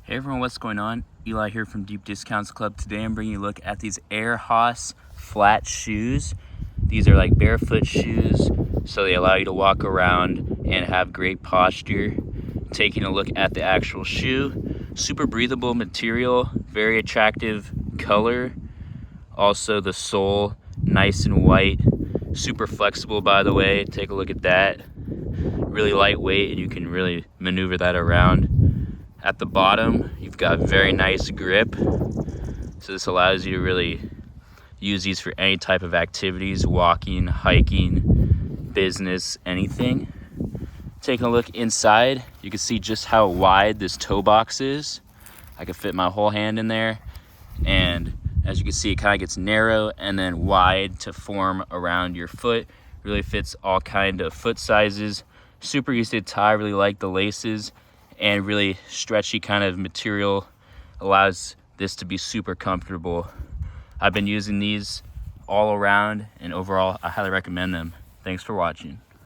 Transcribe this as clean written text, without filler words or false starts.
Hey everyone, what's going on? Eli here from Deep Discounts Club. Today I'm bringing you a look at these AIRHAS flat shoes. These are like barefoot shoes, so they allow you to walk around and have great posture. Taking a look at the actual shoe, super breathable material, very attractive color. Also the sole, nice and white, super flexible by the way. Take a look at that. Really lightweight and you can really maneuver that around. At the bottom, you've got very nice grip. So this allows you to really use these for any type of activities, walking, hiking, business, anything. Taking a look inside, you can see just how wide this toe box is. I can fit my whole hand in there. And as you can see, it kind of gets narrow and then wide to form around your foot. Really fits all kind of foot sizes. Super easy to tie, really like the laces. And really stretchy kind of material allows this to be super comfortable. I've been using these all around and overall I highly recommend them. Thanks for watching.